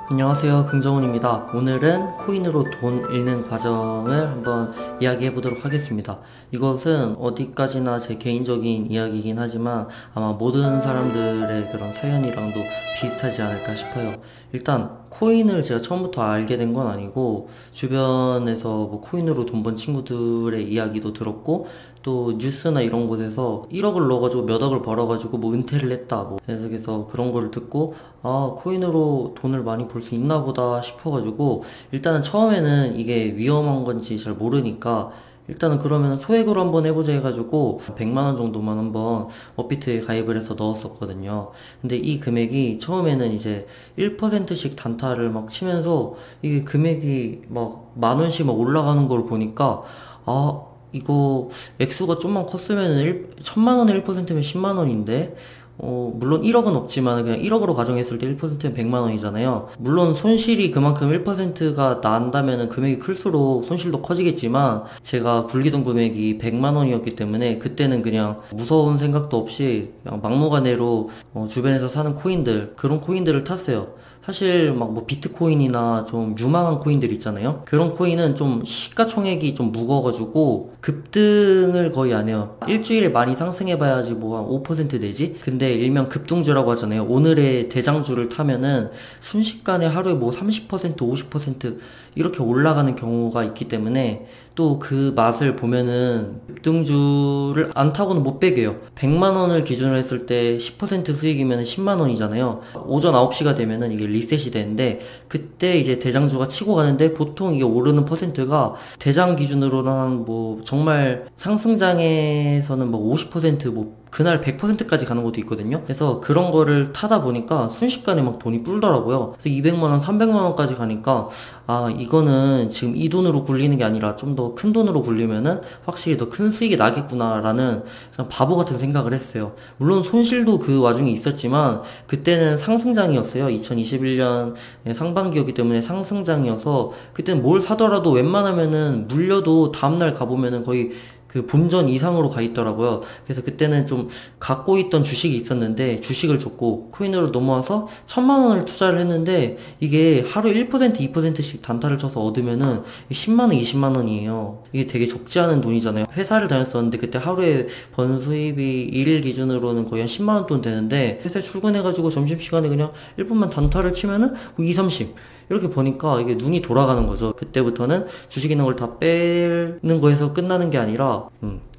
안녕하세요, 긍정훈입니다. 오늘은 코인으로 돈 잃는 과정을 한번 이야기해 보도록 하겠습니다. 이것은 어디까지나 제 개인적인 이야기이긴 하지만 아마 모든 사람들의 그런 사연이랑도 비슷하지 않을까 싶어요. 일단 코인을 제가 처음부터 알게 된 건 아니고 주변에서 뭐 코인으로 돈 번 친구들의 이야기도 들었고 또 뉴스나 이런 곳에서 1억을 넣어가지고 몇 억을 벌어가지고 뭐 은퇴를 했다 뭐 계속해서 그런 거를 듣고 아 코인으로 돈을 많이 벌 수 있나 보다 싶어가지고 일단은 처음에는 이게 위험한 건지 잘 모르니까 일단은 그러면 소액으로 한번 해보자 해가지고 100만 원 정도만 한번 업비트에 가입을 해서 넣었었거든요. 근데 이 금액이 처음에는 이제 1%씩 단타를 막 치면서 이게 금액이 막 만 원씩 막 올라가는 걸 보니까 아 이거 액수가 좀만 컸으면은 1000만 원에 1%면 10만 원인데 물론 1억은 없지만 그냥 1억으로 가정했을 때 1%는 100만 원이잖아요. 물론 손실이 그만큼 1%가 난다면은 금액이 클수록 손실도 커지겠지만 제가 굴리던 금액이 100만 원이었기 때문에 그때는 그냥 무서운 생각도 없이 그냥 막무가내로 주변에서 사는 코인들 그런 코인들을 탔어요. 사실 막 뭐 비트코인이나 좀 유망한 코인들 있잖아요. 그런 코인은 좀 시가총액이 좀 무거워가지고 급등을 거의 안 해요. 일주일에 많이 상승해봐야지 뭐 한 5% 내지? 근데 일명 급등주라고 하잖아요. 오늘의 대장주를 타면은 순식간에 하루에 뭐 30%, 50% 이렇게 올라가는 경우가 있기 때문에 또 그 맛을 보면은 급등주를 안 타고는 못 빼게요. 100만 원을 기준으로 했을 때 10% 수익이면 10만 원이잖아요. 오전 9시가 되면은 이게 리셋이 되는데 그때 이제 대장주가 치고 가는데 보통 이게 오르는 퍼센트가 대장 기준으로는 뭐 정말 상승장에서는 뭐 50%뭐 그날 100%까지 가는 것도 있거든요. 그래서 그런 거를 타다 보니까 순식간에 막 돈이 불더라고요. 그래서 200만 원, 300만 원까지 가니까 아 이거는 지금 이 돈으로 굴리는 게 아니라 좀 더 큰 돈으로 굴리면은 확실히 더 큰 수익이 나겠구나라는 그냥 바보 같은 생각을 했어요. 물론 손실도 그 와중에 있었지만 그때는 상승장이었어요. 2021년 상반기였기 때문에 상승장이어서 그때는 뭘 사더라도 웬만하면은 물려도 다음날 가보면은 거의 그 본전 이상으로 가 있더라고요. 그래서 그때는 좀 갖고 있던 주식이 있었는데 주식을 줬고 코인으로 넘어와서 1000만 원을 투자를 했는데 이게 하루에 1%, 2%씩 단타를 쳐서 얻으면은 10만 원, 20만 원이에요. 이게 되게 적지 않은 돈이잖아요. 회사를 다녔었는데 그때 하루에 번 수입이 일일 기준으로는 거의 한 10만 원 돈 되는데 회사에 출근해가지고 점심시간에 그냥 1분만 단타를 치면은 뭐 2, 30 이렇게 보니까 이게 눈이 돌아가는 거죠. 그때부터는 주식 있는 걸 다 빼는 거에서 끝나는 게 아니라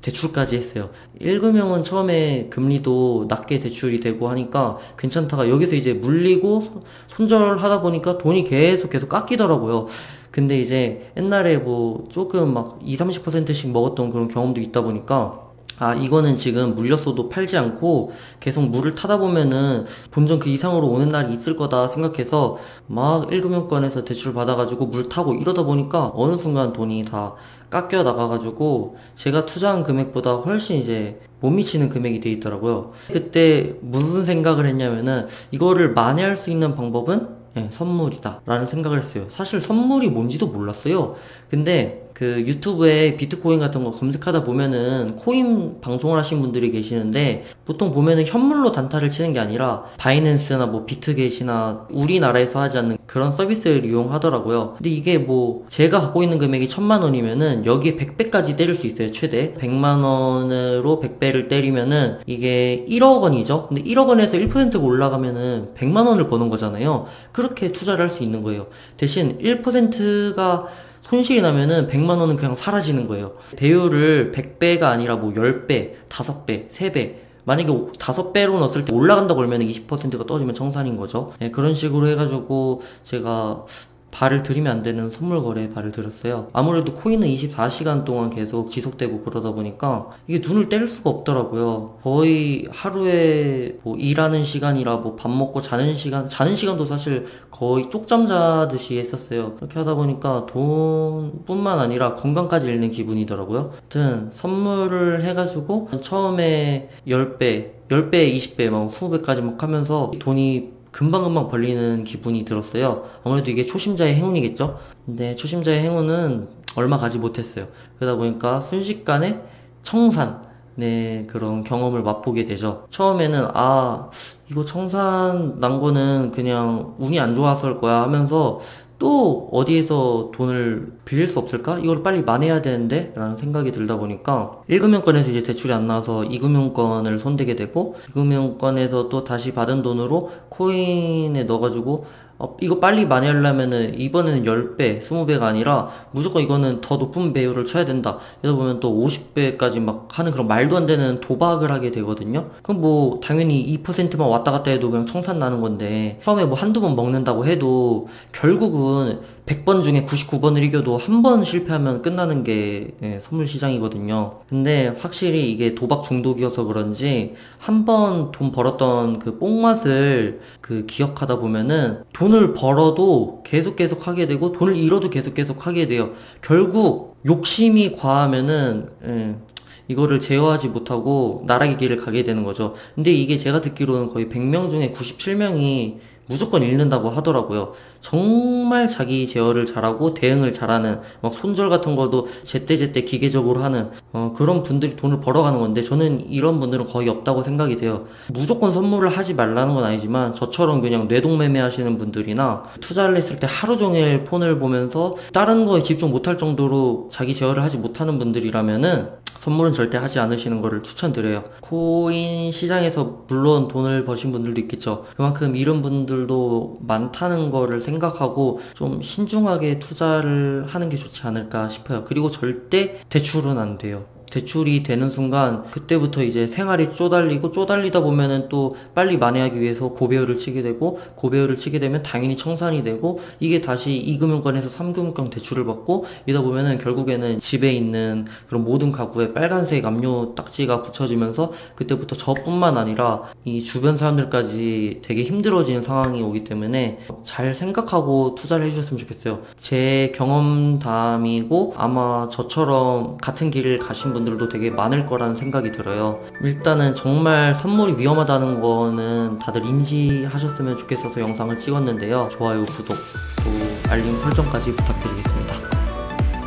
대출까지 했어요. 1금융은 처음에 금리도 낮게 대출이 되고 하니까 괜찮다가 여기서 이제 물리고 손절하다 보니까 돈이 계속 깎이더라고요. 근데 이제 옛날에 뭐 조금 막 2, 30%씩 먹었던 그런 경험도 있다 보니까 아, 이거는 지금 물렸어도 팔지 않고 계속 물을 타다 보면은 본전 그 이상으로 오는 날이 있을 거다 생각해서 막 1금융권에서 대출 받아가지고 물 타고 이러다 보니까 어느 순간 돈이 다 깎여 나가가지고 제가 투자한 금액보다 훨씬 이제 못 미치는 금액이 돼 있더라고요. 그때 무슨 생각을 했냐면은 이거를 만회할 수 있는 방법은 선물이다 라는 생각을 했어요. 사실 선물이 뭔지도 몰랐어요. 근데 그 유튜브에 비트코인 같은 거 검색하다 보면은 코인 방송을 하신 분들이 계시는데 보통 보면은 현물로 단타를 치는 게 아니라 바이낸스나 뭐 비트겟이나 우리나라에서 하지 않는 그런 서비스를 이용하더라고요. 근데 이게 뭐 제가 갖고 있는 금액이 1000만 원이면은 여기에 100배까지 때릴 수 있어요. 최대 100만 원으로 100배를 때리면은 이게 1억 원이죠. 근데 1억 원에서 1%가 올라가면은 100만 원을 버는 거잖아요. 그렇게 투자를 할 수 있는 거예요. 대신 1%가 손실이 나면은 100만 원은 그냥 사라지는 거예요. 배율을 100배가 아니라 뭐 10배, 5배, 3배. 만약에 5배로 넣었을 때 올라간다고 그러면 20%가 떨어지면 청산인 거죠. 네, 그런 식으로 해가지고 제가 발을 들이면 안 되는 선물 거래에 발을 들였어요. 아무래도 코인은 24시간 동안 계속 지속되고 그러다 보니까 이게 눈을 뗄 수가 없더라고요. 거의 하루에 뭐 일하는 시간이라 뭐 밥 먹고 자는 시간도 사실 거의 쪽잠 자듯이 했었어요. 그렇게 하다 보니까 돈뿐만 아니라 건강까지 잃는 기분이더라고요. 아무튼 선물을 해가지고 처음에 10배, 10배, 20배, 막 20배까지 막 하면서 돈이 금방금방 벌리는 기분이 들었어요. 아무래도 이게 초심자의 행운이겠죠? 근데 초심자의 행운은 얼마 가지 못했어요. 그러다 보니까 순식간에 청산, 그런 경험을 맛보게 되죠. 처음에는 이거 청산 난 거는 그냥 운이 안 좋아서일 거야 하면서 또 어디에서 돈을 빌릴 수 없을까? 이걸 빨리 만회해야 되는데? 라는 생각이 들다 보니까 1금융권에서 이제 대출이 안 나와서 2금융권을 손대게 되고 2금융권에서 또 다시 받은 돈으로 코인에 넣어가지고 이거 빨리 만회하려면은 이번에는 10배, 20배가 아니라 무조건 이거는 더 높은 배율을 쳐야 된다. 이러다 보면 또 50배까지 막 하는 그런 말도 안 되는 도박을 하게 되거든요. 그럼 뭐 당연히 2%만 왔다 갔다 해도 그냥 청산 나는 건데 처음에 뭐 한두 번 먹는다고 해도 결국은 100번 중에 99번을 이겨도 한 번 실패하면 끝나는 게 선물 시장이거든요. 근데 확실히 이게 도박 중독이어서 그런지 한 번 돈 벌었던 그 뽕맛을 기억하다 보면은 돈을 벌어도 계속 하게 되고 돈을 잃어도 계속 하게 돼요. 결국 욕심이 과하면은 이거를 제어하지 못하고 나락의 길을 가게 되는 거죠. 근데 이게 제가 듣기로는 거의 100명 중에 97명이 무조건 잃는다고 하더라고요. 정말 자기 제어를 잘하고 대응을 잘하는 막 손절 같은 것도 제때제때 기계적으로 하는 그런 분들이 돈을 벌어가는 건데 저는 이런 분들은 거의 없다고 생각이 돼요. 무조건 선물을 하지 말라는 건 아니지만 저처럼 그냥 뇌동매매 하시는 분들이나 투자를 했을 때 하루 종일 폰을 보면서 다른 거에 집중 못할 정도로 자기 제어를 하지 못하는 분들이라면은 선물은 절대 하지 않으시는 거를 추천드려요. 코인 시장에서 물론 돈을 버신 분들도 있겠죠. 그만큼 이런 분들도 많다는 거를 생각하고 좀 신중하게 투자를 하는 게 좋지 않을까 싶어요. 그리고 절대 대출은 안 돼요. 대출이 되는 순간 그때부터 이제 생활이 쪼달리다 보면은 또 빨리 만회하기 위해서 고배율을 치게 되고 고배율을 치게 되면 당연히 청산이 되고 이게 다시 2금융권에서 3금융권 대출을 받고 이러다 보면은 결국에는 집에 있는 그런 모든 가구에 빨간색 압류 딱지가 붙여지면서 그때부터 저뿐만 아니라 이 주변 사람들까지 되게 힘들어지는 상황이 오기 때문에 잘 생각하고 투자를 해주셨으면 좋겠어요. 제 경험담이고 아마 저처럼 같은 길을 가신 분들도 되게 많을 거라는 생각이 들어요. 일단은 정말 선물이 위험하다는 거는 다들 인지하셨으면 좋겠어서 영상을 찍었는데요. 좋아요, 구독, 또 알림 설정까지 부탁드리겠습니다.